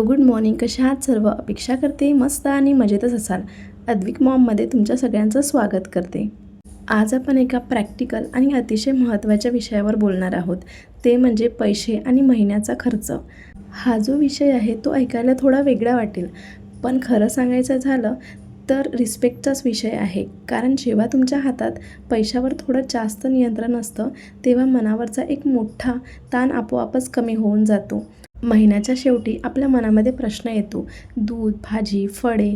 Hello good morning. कशा आहात सर्व? अपेक्षा करते मस्त आणि मजेतच असाल. अद्विक मॉममध्ये तुमच्या सगळ्यांचं स्वागत करते. आज आपण एका प्रॅक्टिकल आणि अतिशय महत्त्वाच्या विषयावर बोलणार आहोत. ते म्हणजे पैसे आणि महिन्याचा खर्च. हा जो विषय आहे तो ऐकायला थोडा वेगळा वाटेल, पण खरं सांगायचं झालं तर रिस्पेक्टचाच विषय आहे. कारण जेव्हा तुमच्या हातात पैशावर थोडं जास्त नियंत्रण असतं तेव्हा मनावरचा एक मोठा ताण आपोआपच कमी होऊन जातो. महिन्याच्या शेवटी आपल्या मनामध्ये प्रश्न येतो, दूध, भाजी, फळे,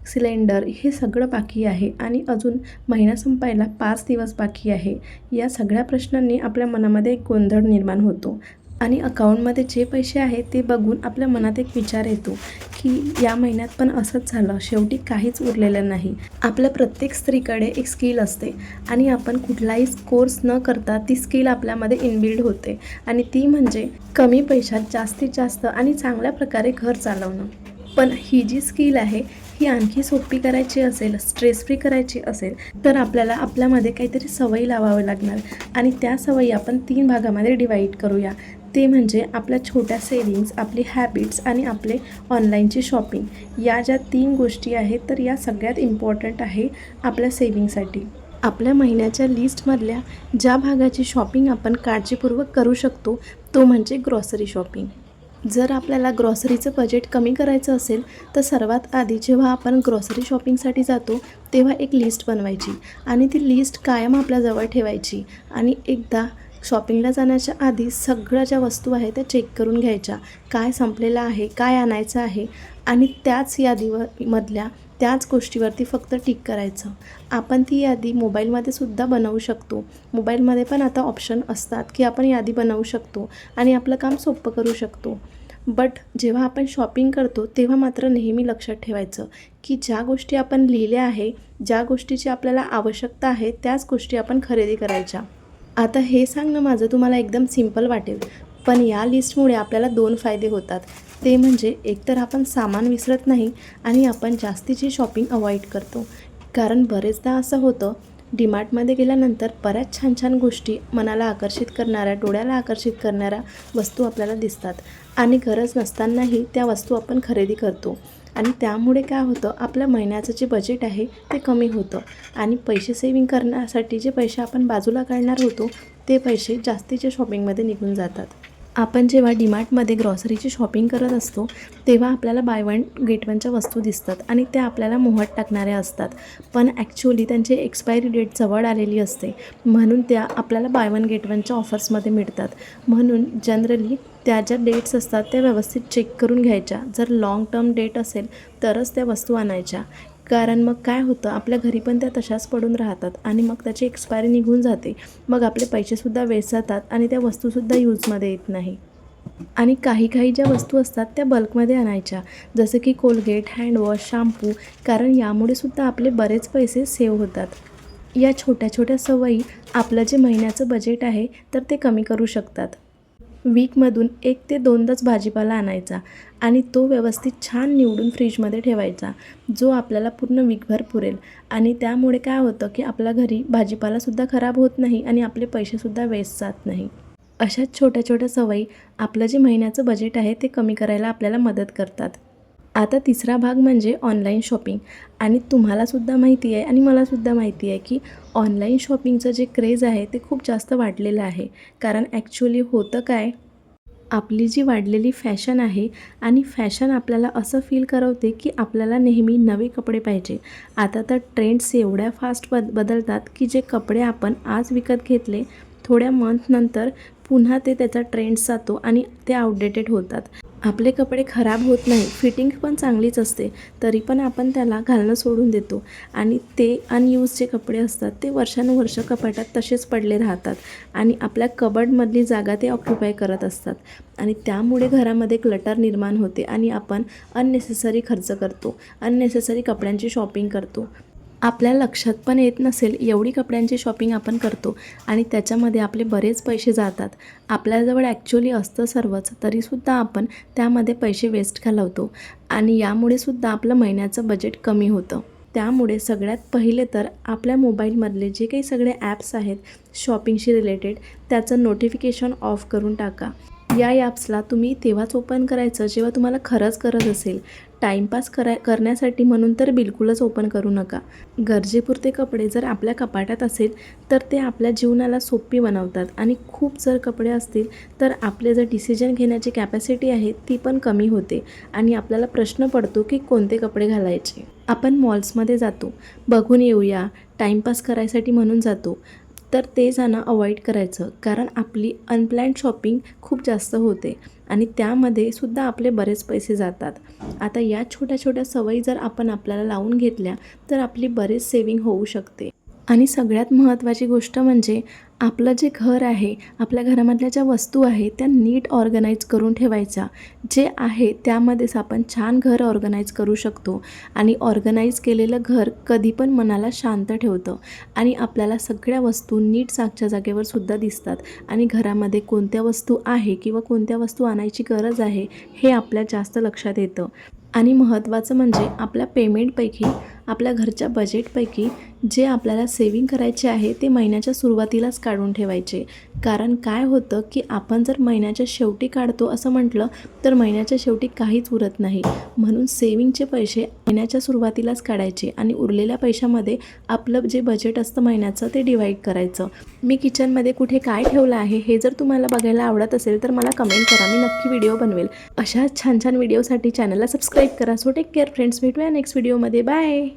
सिलेंडर हे सगळं बाकी आहे आणि अजून महिना संपायला 5 दिवस बाकी आहे. या सगळ्या प्रश्नांनी आपल्या मनामध्ये एक गोंधळ निर्माण होतो आणि अकाउंटमध्ये जे पैसे आहेत ते बघून आपल्या मनात एक विचार येतो की या महिन्यात पण असंच झालं, शेवटी काहीच उरलेलं नाही. आपल्या प्रत्येक स्त्रीकडे एक स्किल असते आणि आपण कुठलाही कोर्स न करता ती स्किल आपल्यामध्ये इनबिल्ड होते आणि ती म्हणजे कमी पैशात जास्तीत जास्त आणि चांगल्या प्रकारे घर चालवणं. पण ही जी स्किल आहे ही आणखी सोपी करायची असेल, स्ट्रेस फ्री करायची असेल तर आपल्याला आपल्यामध्ये काहीतरी सवयी लावावं लागणार आणि त्या सवयी आपण 3 भागामध्ये डिवाईड करूया. ते म्हणजे आपल्या छोट्या सेविंग्स, आपली हॅबिट्स आणि आपले ऑनलाईनची शॉपिंग. या ज्या 3 गोष्टी आहेत तर या सगळ्यात इम्पॉर्टंट आहे आपल्या सेविंगसाठी. आपल्या महिन्याच्या लिस्टमधल्या ज्या भागाची शॉपिंग आपण काळजीपूर्वक करू शकतो तो म्हणजे ग्रॉसरी शॉपिंग. जर आपल्याला ग्रॉसरीचं बजेट कमी करायचं असेल तर सर्वात आधी जेव्हा आपण ग्रॉसरी शॉपिंगसाठी जातो तेव्हा एक लिस्ट बनवायची आणि ती लिस्ट कायम आपल्याजवळ ठेवायची आणि एकदा शॉपिंगला जाण्याच्या आधी सगळ्या ज्या वस्तू आहेत त्या चेक करून घ्यायच्या. काय संपलेलं आहे, काय आणायचं आहे आणि त्याच मधल्या त्याच गोष्टीवरती फक्त टिक करायचं. आपण ती यादी मोबाईलमध्ये सुद्धा बनवू शकतो. मोबाईलमध्ये पण आता ऑप्शन असतात की आपण यादी बनवू शकतो आणि आपलं काम सोपं करू शकतो. बट जेव्हा आपण शॉपिंग करतो तेव्हा मात्र नेहमी लक्षात ठेवायचं की ज्या गोष्टी आपण लिहिल्या आहे, ज्या गोष्टीची आपल्याला आवश्यकता आहे त्याच गोष्टी आपण खरेदी करायच्या. आता हे सांगणं माझं तुम्हाला एकदम सिंपल वाटेल, पण या लिस्टमुळे आपल्याला 2 फायदे होतात. ते म्हणजे एकतर आपण सामान विसरत नाही आणि आपण जास्तीची शॉपिंग अवॉइड करतो. कारण बरेचदा असं होतं, डीमार्टमध्ये गेल्यानंतर बऱ्याच छान छान गोष्टी मनाला आकर्षित करणाऱ्या, डोळ्याला आकर्षित करणाऱ्या वस्तू आपल्याला दिसतात आणि गरज नसतानाही त्या वस्तू आपण खरेदी करतो आणि त्यामुळे काय होतं, आपल्या महिन्याचं जे बजेट आहे ते कमी होतं आणि पैसे सेविंग करण्यासाठी जे पैसे आपण बाजूला काढणार होतो ते पैसे जास्तीच्या शॉपिंगमध्ये निघून जातात. आपण जेव्हा डीमार्टमध्ये ग्रॉसरीची शॉपिंग करत असतो तेव्हा आपल्याला बाय वन गेट वनच्या वस्तू दिसतात आणि त्या आपल्याला मोहात टाकणाऱ्या असतात, पण ॲक्च्युअली त्यांची एक्सपायरी डेट जवळ आलेली असते म्हणून त्या आपल्याला बाय वन गेट वनच्या ऑफर्समध्ये मिळतात. म्हणून जनरली त्या ज्या डेट्स असतात त्या व्यवस्थित चेक करून घ्यायच्या. जर लाँग टर्म डेट असेल तरच त्या वस्तू आणायच्या. कारण मग काय होतं, आपल्या घरी पण त्या तशाच पडून राहतात आणि मग त्याची एक्सपायरी निघून जाते. मग आपले पैसेसुद्धा वेस्ट जातात आणि त्या वस्तूसुद्धा यूजमध्ये येत नाही. आणि काही ज्या वस्तू असतात त्या बल्कमध्ये आणायच्या, जसं की कोलगेट, हँडवॉश, शॅम्पू, कारण यामुळे सुद्धा आपले बरेच पैसे सेव्ह होतात. या छोट्या छोट्या सवयी आपलं जे महिन्याचं बजेट आहे तर ते कमी करू शकतात. वीकमधून 1 ते 2दाच भाजीपाला आणायचा आणि तो व्यवस्थित छान निवडून फ्रीजमध्ये ठेवायचा, जो आपल्याला पूर्ण वीकभर पुरेल आणि त्यामुळे काय होतं की आपल्या घरी भाजीपालासुद्धा खराब होत नाही आणि आपले पैसेसुद्धा वेस्ट जात नाही. अशाच छोट्या छोट्या सवयी आपलं जे महिन्याचं बजेट आहे ते कमी करायला आपल्याला मदत करतात. आता तिसरा भाग म्हणजे ऑनलाईन शॉपिंग आणि तुम्हालासुद्धा माहिती आहे आणि मलासुद्धा माहिती आहे की ऑनलाईन शॉपिंगचं जे क्रेज आहे ते खूप जास्त वाढलेलं आहे. कारण ॲक्च्युअली होतं काय, आपली जी वाढलेली फॅशन आहे आणि फॅशन आपल्याला असं फील करवते की आपल्याला नेहमी नवे कपडे पाहिजे. आता तर ट्रेंड्स एवढ्या फास्ट बदलतात की जे कपडे आपण आज विकत घेतले थोड्या मंथनंतर पुन्हा त्याचा ट्रेंड्स जातो आणि ते आउटडेटेड होतात. आपले कपडे खराब होत नाही, फिटिंग पण चांगलीच असते, तरी पण आपण त्याला घालणं सोडून देतो आणि ते अनयूज जे कपडे असतात ते वर्षानुवर्ष कपाटात तसेच पडले राहतात आणि आपल्या कबर्डमधली जागा ते ऑक्युपाय करत असतात आणि त्यामुळे घरामध्ये क्लटर निर्माण होते आणि आपण अननेसेसरी खर्च करतो, अननेसेसरी कपड्यांची शॉपिंग करतो. आपल्या लक्षात पण येत नसेल एवढी कपड्यांची शॉपिंग आपण करतो आणि त्याच्यामध्ये आपले बरेच पैसे जातात. आपल्याजवळ ॲक्च्युअली असतं सर्वच, तरीसुद्धा आपण त्यामध्ये पैसे वेस्ट घालवतो आणि यामुळे सुद्धा आपलं महिन्याचं बजेट कमी होतं. त्यामुळे सगळ्यात पहिले तर आपल्या मोबाईलमधले जे काही सगळे ॲप्स आहेत शॉपिंगशी रिलेटेड त्याचं नोटिफिकेशन ऑफ करून टाका. या ॲप्सला तुम्ही तेव्हाच ओपन करायचं जेव्हा तुम्हाला खरंच गरज असेल. टाईमपास करण्यासाठी म्हणून तर बिलकुलच ओपन करू नका. गरजेपुरते कपडे जर आपल्या कपाटात असेल तर ते आपल्या जीवनाला सोपी बनवतात आणि खूप जर कपडे असतील तर आपले जर डिसिजन घेण्याची कॅपॅसिटी आहे ती पण कमी होते आणि आपल्याला प्रश्न पडतो की कोणते कपडे घालायचे. आपण मॉल्समध्ये जातो, बघून येऊया, टाईमपास करायसाठी म्हणून जातो, तर ते जाणं अवॉइड करायचं. कारण आपली अनप्लॅन्ड शॉपिंग खूप जास्त होते आणि त्यामध्ये सुद्धा आपले बरेच पैसे जातात. आता या छोट्या छोट्या सवयी जर आपण आपल्याला लावून घेतल्या तर आपली बरेच सेविंग होऊ शकते. आणि सगळ्यात महत्त्वाची गोष्ट म्हणजे आपलं जे घर आहे, आपल्या घरामधल्या ज्या वस्तू आहेत त्या नीट ऑर्गनाईज करून ठेवायच्या. जे आहे त्यामध्येच आपण छान घर ऑर्गनाईज करू शकतो आणि ऑर्गनाईज केलेलं घर कधी पण मनाला शांत ठेवतं आणि आपल्याला सगळ्या वस्तू नीट जागच्या जागेवर सुद्धा दिसतात आणि घरामध्ये कोणत्या वस्तू आहे किंवा कोणत्या वस्तू आणायची गरज आहे हे आपल्या जास्त लक्षात येतं. आणि महत्त्वाचं म्हणजे आपल्या पेमेंटपैकी, आपल्या घरच्या बजेटपैकी जे आपल्याला सेविंग करायचे आहे ते महिन्याच्या सुरुवातीलाच काढून ठेवायचे. कारण काय होतं की आपण जर महिन्याच्या शेवटी काढतो असं म्हटलं तर महिन्याच्या शेवटी काहीच उरत नाही. म्हणून सेविंगचे पैसे महिन्याच्या सुरुवातीलाच काढायचे आणि उरलेल्या पैशामध्ये आपलं जे बजेट असतं महिन्याचं ते डिवाईड करायचं. मी किचनमध्ये कुठे काय ठेवलं आहे हे जर तुम्हाला बघायला आवडत असेल तर मला कमेंट करा, मी नक्की व्हिडिओ बनवेल. अशा छान छान व्हिडिओसाठी चॅनलला सबस्क्राईब करा. सो टेक केअर फ्रेंड्स, भेटूया नेक्स्ट व्हिडिओमध्ये. बाय.